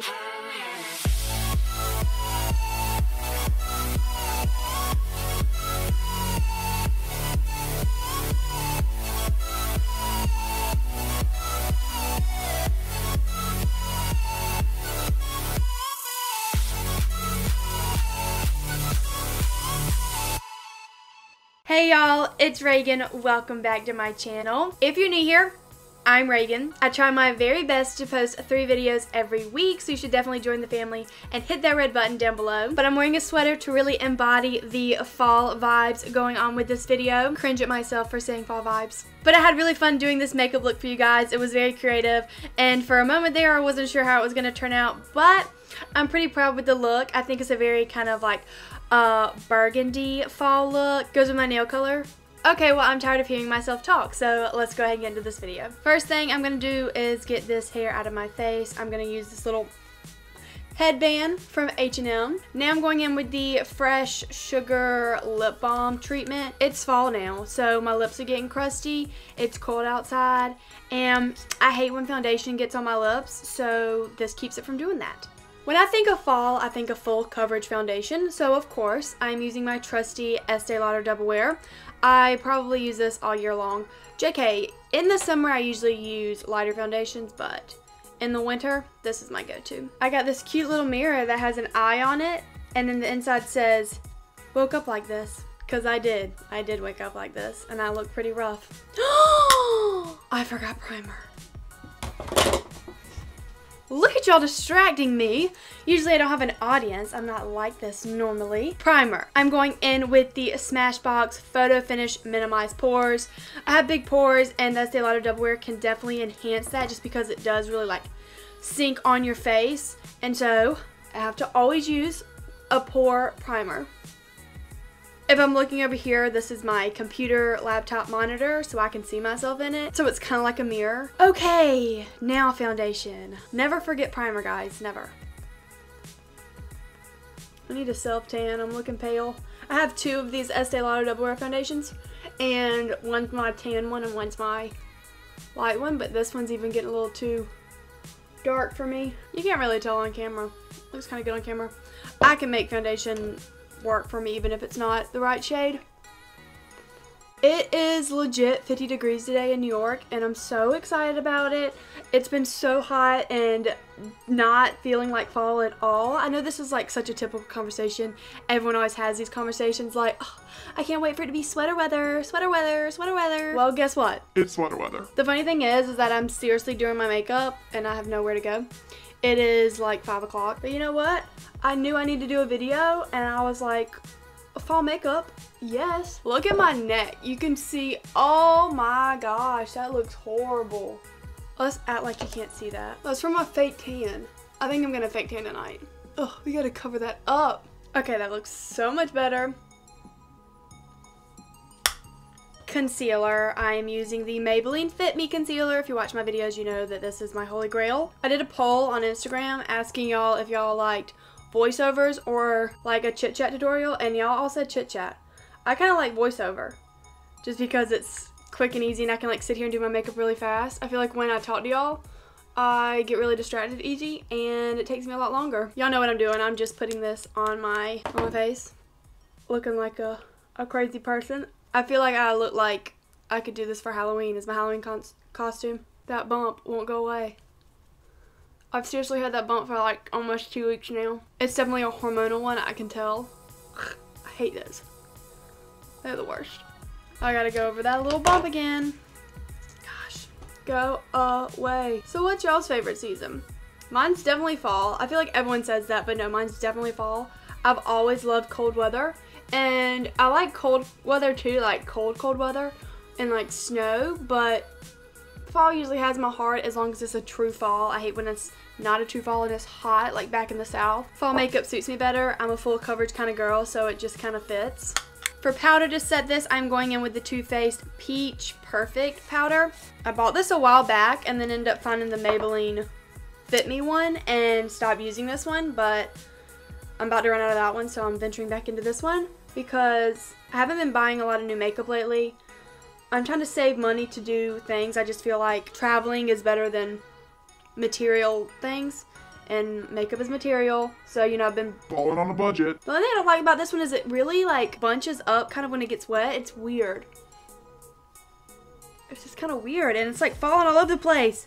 Hey y'all, it's Raegan. Welcome back to my channel. If you're new here, I'm Raegan. I try my very best to post 3 videos every week, so you should definitely join the family and hit that red button down below. But I'm wearing a sweater to really embody the fall vibes going on with this video. Cringe at myself for saying fall vibes. But I had really fun doing this makeup look for you guys. It was very creative, and for a moment there I wasn't sure how it was going to turn out, but I'm pretty proud with the look. I think it's a very kind of like burgundy fall look. Goes with my nail color. Okay, well, I'm tired of hearing myself talk, so let's go ahead and get into this video. First thing I'm going to do is get this hair out of my face. I'm going to use this little headband from H&M. Now I'm going in with the Fresh Sugar Lip Balm treatment. It's fall now, so my lips are getting crusty. It's cold outside, and I hate when foundation gets on my lips, so this keeps it from doing that. When I think of fall, I think of full coverage foundation, so of course I'm using my trusty Estee Lauder Double Wear. I probably use this all year long. JK, in the summer I usually use lighter foundations, but in the winter, this is my go-to. I got this cute little mirror that has an eye on it, and then the inside says, "Woke up like this," because I did wake up like this, and I look pretty rough. I forgot primer. Look at y'all distracting me. Usually I don't have an audience. I'm not like this normally. Primer. I'm going in with the Smashbox Photo Finish Minimize Pores. I have big pores, and the Estee Lauder Double Wear can definitely enhance that just because it does really like sink on your face. And so I have to always use a pore primer. If I'm looking over here, this is my computer laptop monitor, so I can see myself in it. So it's kind of like a mirror. Okay, now foundation. Never forget primer, guys, never. I need a self-tan, I'm looking pale. I have 2 of these Estee Lauder Double Wear foundations, and one's my tan one and one's my light one, but this one's even getting a little too dark for me. You can't really tell on camera. Looks kind of good on camera. I can make foundation work for me even if it's not the right shade. It is legit 50 degrees today in New York, and I'm so excited about it. It's been so hot and not feeling like fall at all. I know this is like such a typical conversation. Everyone always has these conversations like, oh, I can't wait for it to be sweater weather, sweater weather, sweater weather. Well, guess what? It's sweater weather. The funny thing is that I'm seriously doing my makeup and I have nowhere to go. It is like 5 o'clock, but you know what? I knew I needed to do a video, and I was like, fall makeup, yes. Look at my neck. You can see, oh my gosh, that looks horrible. Let's act like you can't see that. That's from a fake tan. I think I'm gonna fake tan tonight. Ugh, we gotta cover that up. Okay, that looks so much better. Concealer. I am using the Maybelline Fit Me concealer. If you watch my videos, you know that this is my holy grail. I did a poll on Instagram asking y'all if y'all liked voiceovers or like a chit chat tutorial, and y'all all said chit chat. I kind of like voiceover just because it's quick and easy and I can like sit here and do my makeup really fast. I feel like when I talk to y'all, I get really distracted easy and it takes me a lot longer. Y'all know what I'm doing. I'm just putting this on my face, looking like a crazy person. I feel like I look like I could do this for Halloween as my Halloween costume. That bump won't go away. I've seriously had that bump for like almost 2 weeks now. It's definitely a hormonal one, I can tell. I hate those. They're the worst. I gotta go over that little bump again. Gosh, go away. So what's y'all's favorite season? Mine's definitely fall. I feel like everyone says that, but no, mine's definitely fall. I've always loved cold weather. And I like cold weather too, like cold weather and like snow, but fall usually has my heart as long as it's a true fall. I hate when it's not a true fall and it's hot, like back in the South. Fall makeup suits me better. I'm a full coverage kind of girl, so it just kind of fits. For powder to set this, I'm going in with the Too Faced Peach Perfect powder. I bought this a while back and then ended up finding the Maybelline Fit Me one and stopped using this one, but I'm about to run out of that one, so I'm venturing back into this one because I haven't been buying a lot of new makeup lately. I'm trying to save money to do things. I just feel like traveling is better than material things, and makeup is material. So, you know, I've been balling on a budget. The only thing I don't like about this one is it really like bunches up kind of when it gets wet. It's weird. It's just kind of weird and it's like falling all over the place.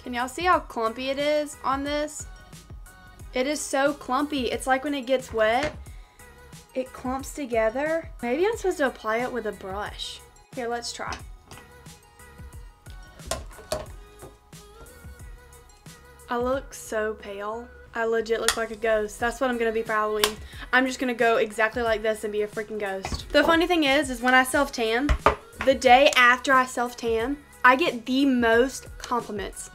Can y'all see how clumpy it is on this? It is so clumpy. It's like when it gets wet, it clumps together. Maybe I'm supposed to apply it with a brush. Here, let's try. I look so pale. I legit look like a ghost. That's what I'm gonna be for Halloween. I'm just gonna go exactly like this and be a freaking ghost. The funny thing is when I self-tan, the day after I self-tan, I get the most compliments.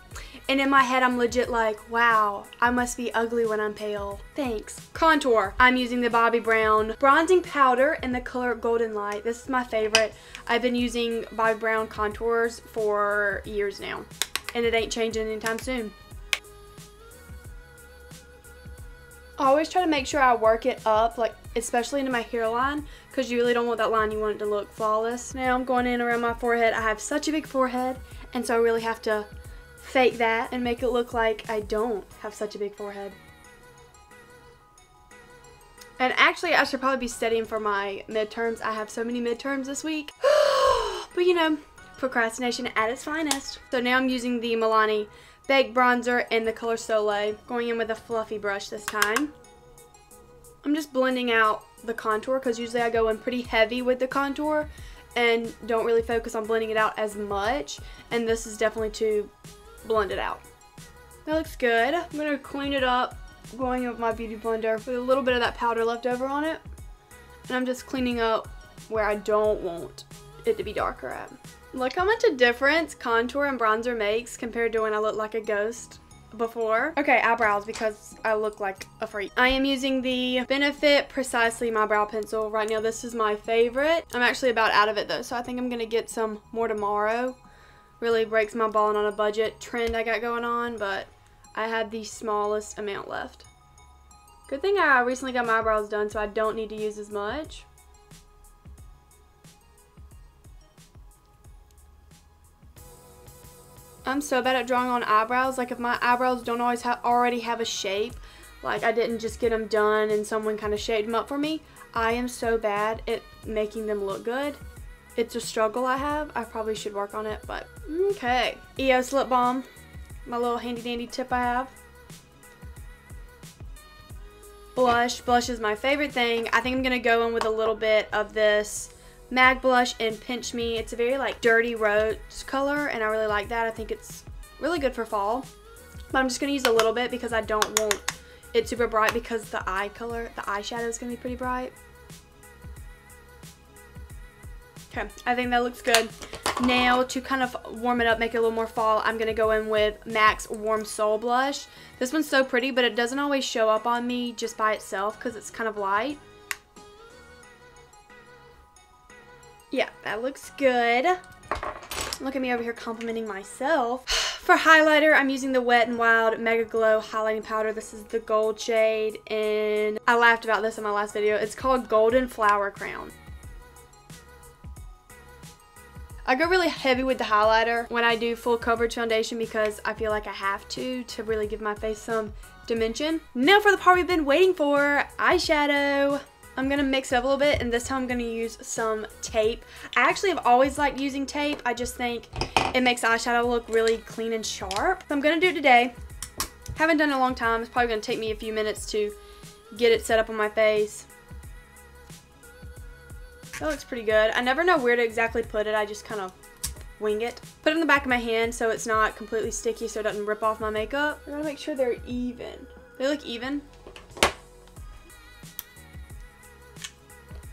And in my head, I'm legit like, wow, I must be ugly when I'm pale. Thanks. Contour. I'm using the Bobbi Brown bronzing powder in the color Golden Light. This is my favorite. I've been using Bobbi Brown contours for years now. And it ain't changing anytime soon. I always try to make sure I work it up, like especially into my hairline, because you really don't want that line. You want it to look flawless. Now I'm going in around my forehead. I have such a big forehead, and so I really have to fake that and make it look like I don't have such a big forehead. And actually, I should probably be studying for my midterms. I have so many midterms this week. But you know, procrastination at its finest. So now I'm using the Milani Baked Bronzer in the color Soleil. Going in with a fluffy brush this time. I'm just blending out the contour because usually I go in pretty heavy with the contour and don't really focus on blending it out as much. And this is definitely to blend it out. That looks good. I'm going to clean it up going in with my beauty blender with a little bit of that powder left over on it. And I'm just cleaning up where I don't want it to be darker at. Look how much a difference contour and bronzer makes compared to when I looked like a ghost before. Okay, eyebrows, because I look like a freak. I am using the Benefit Precisely My Brow Pencil. Right now, this is my favorite. I'm actually about out of it though, so I think I'm gonna get some more tomorrow. Really breaks my balling on a budget trend I got going on, but I had the smallest amount left. Good thing I recently got my eyebrows done, so I don't need to use as much. I'm so bad at drawing on eyebrows. Like if my eyebrows don't always already have a shape, like I didn't just get them done and someone kind of shaped them up for me, I am so bad at making them look good. It's a struggle I have. I probably should work on it, but okay. EOS lip balm, my little handy dandy tip I have. Blush. Blush is my favorite thing. I think I'm gonna go in with a little bit of this MAC blush in Pinch Me. It's a very like dirty rose color and I really like that. I think it's really good for fall. But I'm just going to use a little bit because I don't want it super bright because the eye color, the eyeshadow is going to be pretty bright. Okay, I think that looks good. Now to kind of warm it up, make it a little more fall, I'm going to go in with MAC's Warm Soul Blush. This one's so pretty, but it doesn't always show up on me just by itself because it's kind of light. Yeah, that looks good. Look at me over here complimenting myself. For highlighter, I'm using the Wet n Wild Mega Glow Highlighting Powder. This is the gold shade, and I laughed about this in my last video. It's called Golden Flower Crown. I go really heavy with the highlighter when I do full coverage foundation because I feel like I have to really give my face some dimension. Now for the part we've been waiting for, eyeshadow. I'm going to mix it up a little bit, and this time I'm going to use some tape. I actually have always liked using tape. I just think it makes eyeshadow look really clean and sharp. So I'm going to do it today. Haven't done it in a long time. It's probably going to take me a few minutes to get it set up on my face. That looks pretty good. I never know where to exactly put it. I just kind of wing it. Put it in the back of my hand so it's not completely sticky so it doesn't rip off my makeup. I gotta make sure they're even. They look even.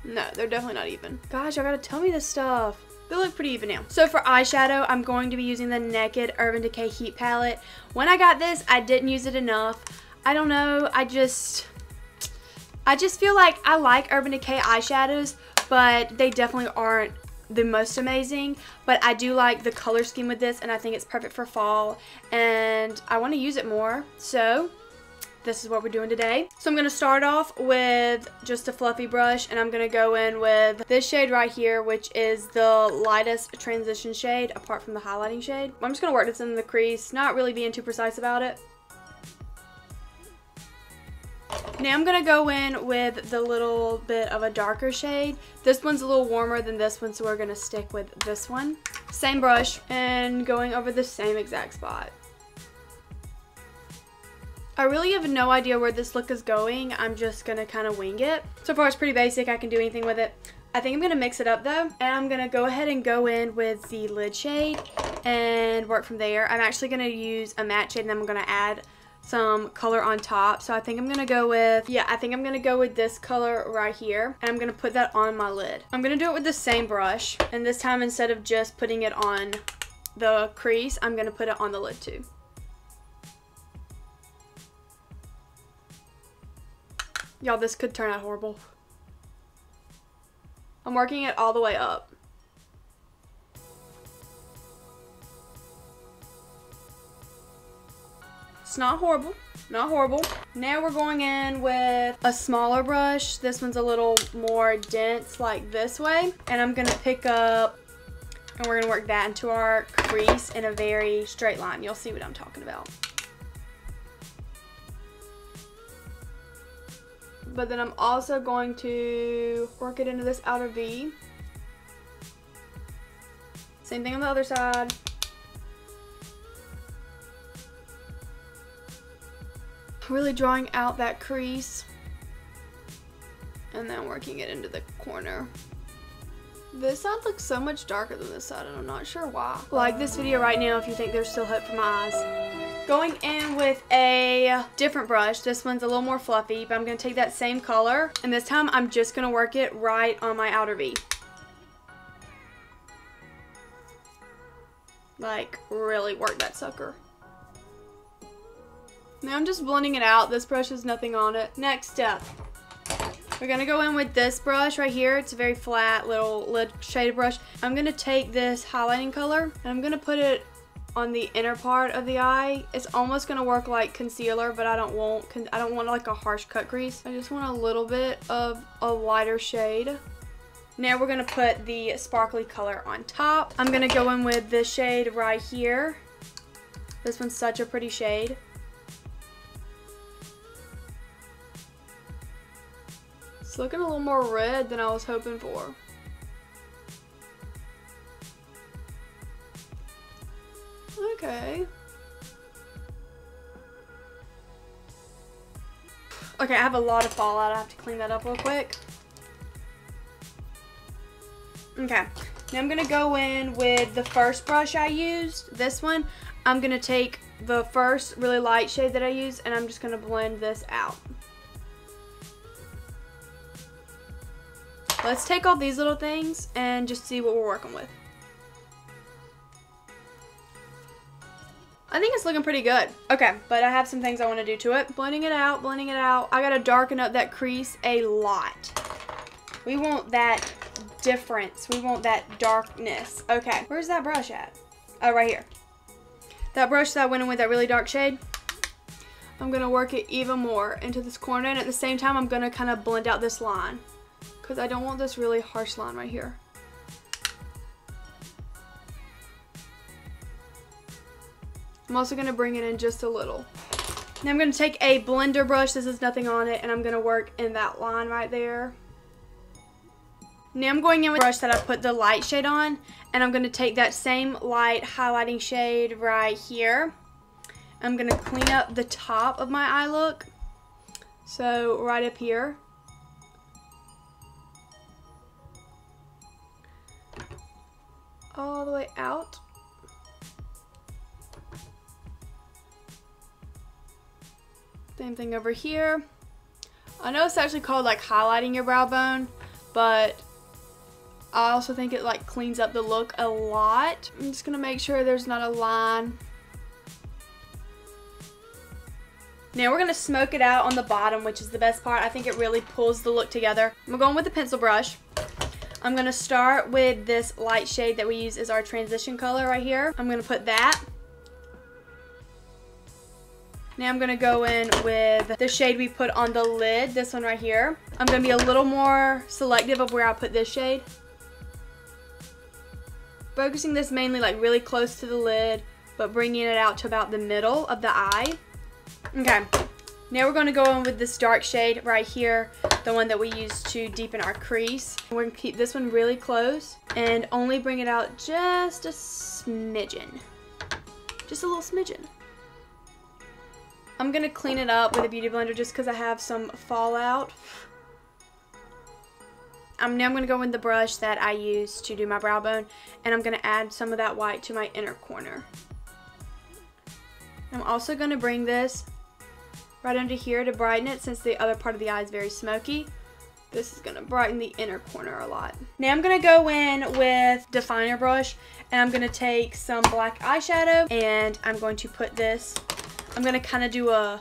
No, they're definitely not even. Gosh, y'all gotta tell me this stuff. They look pretty even now. So for eyeshadow, I'm going to be using the Naked Urban Decay Heat Palette. When I got this, I didn't use it enough. I don't know, I just feel like I like Urban Decay eyeshadows, but they definitely aren't the most amazing. But I do like the color scheme with this, and I think it's perfect for fall, and I want to use it more. So this is what we're doing today. So I'm going to start off with just a fluffy brush, and I'm going to go in with this shade right here, which is the lightest transition shade apart from the highlighting shade. I'm just going to work this in the crease, not really being too precise about it. Now I'm going to go in with the little bit of a darker shade. This one's a little warmer than this one, so we're going to stick with this one. Same brush and going over the same exact spot. I really have no idea where this look is going. I'm just going to kind of wing it. So far it's pretty basic. I can do anything with it. I think I'm going to mix it up though. And I'm going to go ahead and go in with the lid shade and work from there. I'm actually going to use a matte shade and then I'm going to add some color on top. So I think I'm gonna go with, I think I'm gonna go with this color right here, and I'm gonna put that on my lid. I'm gonna do it with the same brush, and this time instead of just putting it on the crease, I'm gonna put it on the lid too. Y'all, this could turn out horrible. I'm working it all the way up. It's not horrible, not horrible. Now we're going in with a smaller brush. This one's a little more dense like this way. And I'm gonna pick up, and we're gonna work that into our crease in a very straight line. You'll see what I'm talking about. But then I'm also going to work it into this outer V. Same thing on the other side. Really drawing out that crease and then working it into the corner. This side looks so much darker than this side and I'm not sure why. Like this video right now if you think there's still hope for my eyes. Going in with a different brush. This one's a little more fluffy, but I'm going to take that same color and this time I'm just going to work it right on my outer V. Like really work that sucker. Now I'm just blending it out. This brush has nothing on it. Next step. We're going to go in with this brush right here. It's a very flat little lid shaded brush. I'm going to take this highlighting color and I'm going to put it on the inner part of the eye. It's almost going to work like concealer, but I don't want like a harsh cut crease. I just want a little bit of a lighter shade. Now we're going to put the sparkly color on top. I'm going to go in with this shade right here. This one's such a pretty shade. It's looking a little more red than I was hoping for. Okay. Okay, I have a lot of fallout. I have to clean that up real quick. Okay, now I'm going to go in with the first brush I used, this one. I'm going to take the first really light shade that I used and I'm just going to blend this out. Let's take all these little things and just see what we're working with. I think it's looking pretty good. Okay, but I have some things I want to do to it. Blending it out, blending it out. I got to darken up that crease a lot. We want that difference. We want that darkness. Okay, where's that brush at? Oh, right here. That brush that I went in with, that really dark shade, I'm going to work it even more into this corner. And at the same time, I'm going to kind of blend out this line, because I don't want this really harsh line right here. I'm also going to bring it in just a little. Now I'm going to take a blender brush, this has nothing on it, and I'm going to work in that line right there. Now I'm going in with the brush that I put the light shade on, and I'm going to take that same light highlighting shade right here. I'm going to clean up the top of my eye look. So right up here. All the way out. Same thing over here. I know it's actually called like highlighting your brow bone, but I also think it like cleans up the look a lot. I'm just gonna make sure there's not a line. Now we're gonna smoke it out on the bottom, which is the best part. I think it really pulls the look together. I'm going with the pencil brush. I'm gonna start with this light shade that we use as our transition color right here. I'm gonna put that. Now I'm gonna go in with the shade we put on the lid, this one right here. I'm gonna be a little more selective of where I put this shade. Focusing this mainly like really close to the lid, but bringing it out to about the middle of the eye. Okay, Now we're going to go in with this dark shade right here, the one that we use to deepen our crease. We're going to keep this one really close and only bring it out just a smidgen. Just a little smidgen. I'm going to clean it up with a beauty blender just because I have some fallout. Now I'm going to go in the brush that I use to do my brow bone, and I'm going to add some of that white to my inner corner. I'm also going to bring this right under here to brighten it, since the other part of the eye is very smoky. This is going to brighten the inner corner a lot. Now I'm going to go in with definer brush, and I'm going to take some black eyeshadow, and I'm going to put this, I'm going to kind of do a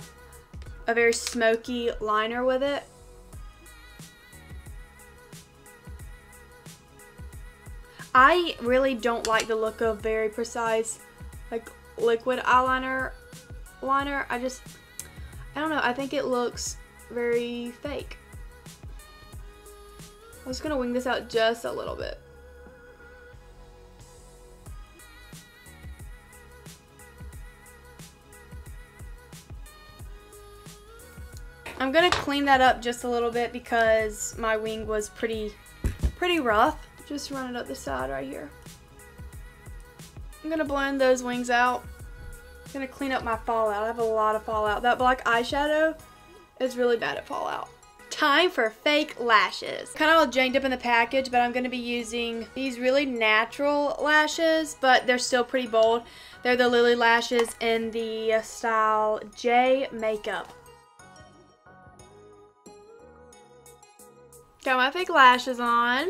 very smoky liner with it. I really don't like the look of very precise, like, liquid eyeliner liner. I don't know, I think it looks very fake. I'm just gonna wing this out just a little bit. I'm gonna clean that up just a little bit because my wing was pretty rough. Just run it up the side right here. I'm gonna blend those wings out. I'm gonna clean up my fallout. I have a lot of fallout. That black eyeshadow is really bad at fallout. Time for fake lashes. Kind of all janked up in the package, but I'm gonna be using these really natural lashes, but they're still pretty bold. They're the Lily lashes in the style J Makeup. Got my fake lashes on.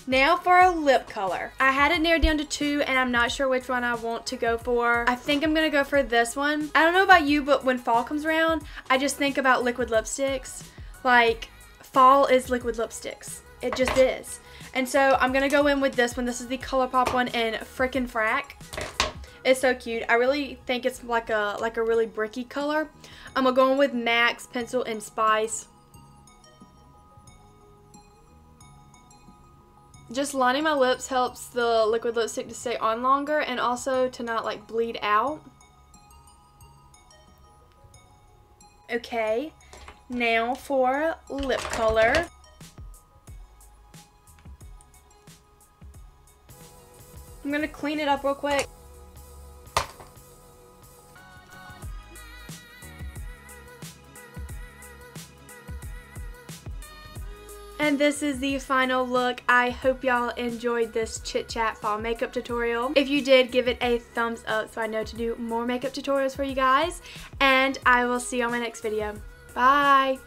Now for a lip color. I had it narrowed down to 2, and I'm not sure which one I want to go for. I think I'm gonna go for this one. I don't know about you, but when fall comes around, I just think about liquid lipsticks. Like, fall is liquid lipsticks. It just is. And so I'm gonna go in with this one. This is the ColourPop one in Frickin' Frack. It's so cute. I really think it's like a really bricky color. I'm gonna go in with MAC's Pencil and Spice. Just lining my lips helps the liquid lipstick to stay on longer and also to not like bleed out. Okay, now for lip color. I'm gonna clean it up real quick. And this is the final look. I hope y'all enjoyed this chit chat fall makeup tutorial. If you did, give it a thumbs up so I know to do more makeup tutorials for you guys. And I will see you on my next video. Bye!